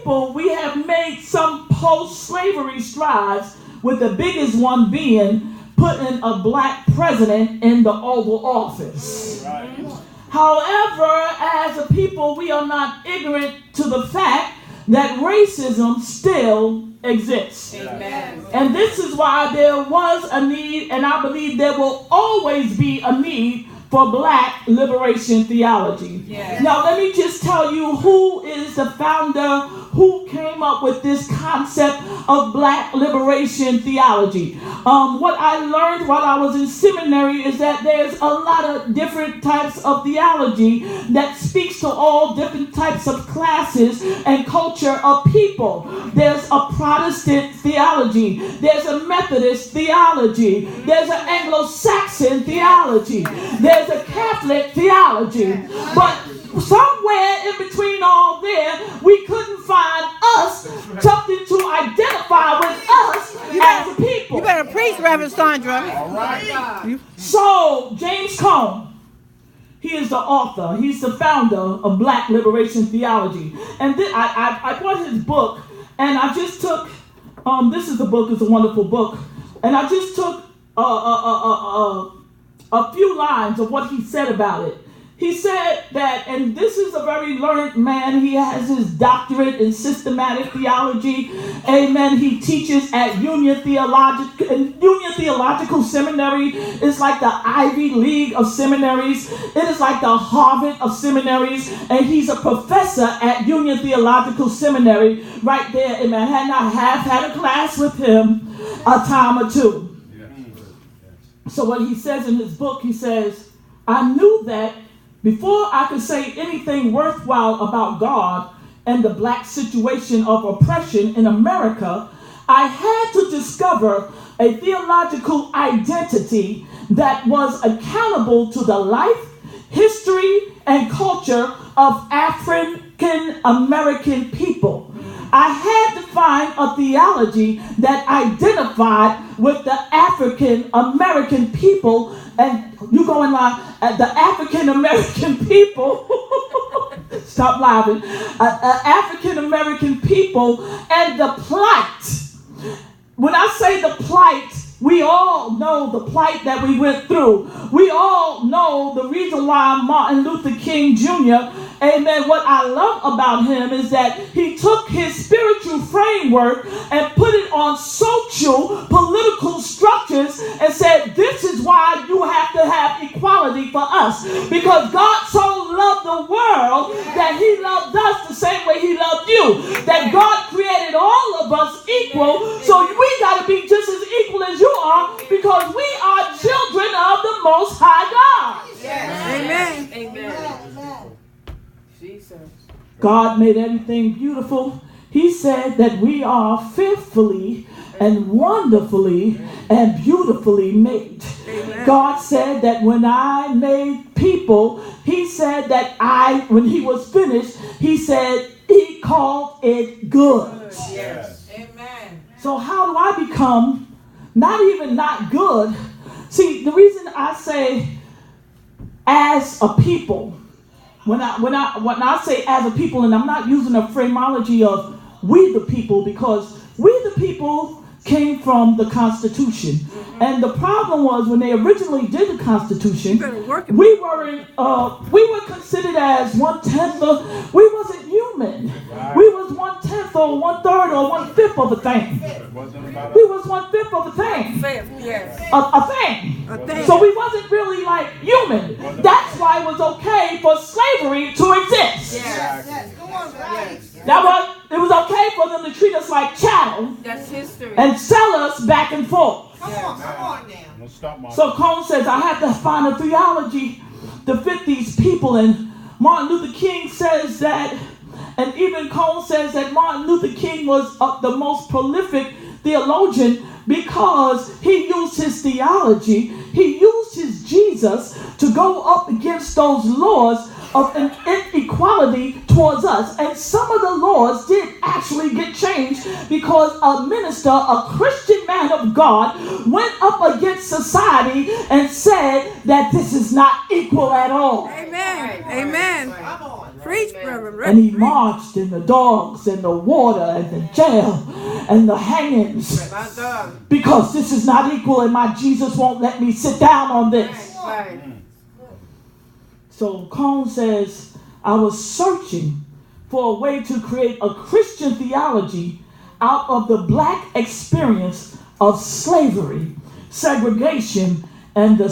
people, we have made some post-slavery strides, with the biggest one being putting a black president in the Oval Office. Right. However, as a people, we are not ignorant to the fact that racism still exists. Amen. And this is why there was a need, and I believe there will always be a need for black liberation theology. Yes. Now, let me just tell you who is the founder, who came up with this concept of black liberation theology. What I learned while I was in seminary is that there's a lot of different types of theology that speaks to all different types of classes and culture of people. There's a Protestant theology. There's a Methodist theology. There's an Anglo-Saxon theology. There's a Catholic theology. But somewhere in between all there, we couldn't find us something to identify with us as a people. You better preach, Reverend Sandra. All right. So, James Cone, he is the author. He's the founder of Black Liberation Theology. And then I bought his book, and I just took, this is the book, it's a wonderful book, and I just took a few lines of what he said about it. He said that, and this is a very learned man. He has his doctorate in systematic theology. Amen. He teaches at Union Theological Seminary. It's like the Ivy League of seminaries. It is like the Harvard of seminaries. And he's a professor at Union Theological Seminary right there in Manhattan. I have had a class with him a time or two. So what he says in his book, he says, I knew that before I could say anything worthwhile about God and the black situation of oppression in America, I had to discover a theological identity that was accountable to the life, history, and culture of African American people. I had to find a theology that identified with the African American people, and you go in line, the African American people, stop laughing, African American people and the plight. When I say the plight, we all know the plight that we went through. We all know the reason why Martin Luther King Jr., amen, what I love about him is that he took his spiritual framework and put it on social, political structures and said, this is why you have to have equality for us. Because God so loved the world that he loved us the same way he loved you. That God created all of us equal, so we got to be just as equal as you are, because we are children of the Most High God. Yes. Amen. Amen. Jesus. God made everything beautiful. He said that we are fearfully and wonderfully and beautifully made. Amen. God said that when I made people, he said that when he was finished, he said he called it good. Yes. Amen. So how do I become not even not good? See, the reason I say as a people, when I say as a people, and I'm not using a phraseology of we the people, because we the people came from the Constitution. Mm-hmm. And the problem was when they originally did the Constitution, we were considered as 1/10 of, we wasn't human. Right. We was 1/10 or 1/3 or 1/5 of a thing. We was 1/5 of a thing. Yes. A thing. So we wasn't really like human. That's why it was okay for slavery to exist. Yes. Go on, right. It was okay for them to treat us like chattel. That's history. And sell us back and forth. Come on now. So Cone says, I have to find a theology to fit these people. And Martin Luther King says that, and even Cone says that Martin Luther King was the most prolific theologian because he used his theology, he used his Jesus to go up against those laws of an inequality towards us. And some of the laws did actually get changed because a minister, a Christian man of God, went up against society and said that this is not equal at all. Amen. Amen. Preach, brother. And he marched in the dogs and the water and the jail and the hangings. Because this is not equal and my Jesus won't let me sit down on this. So Cone says, I was searching for a way to create a Christian theology out of the black experience of slavery, segregation, and the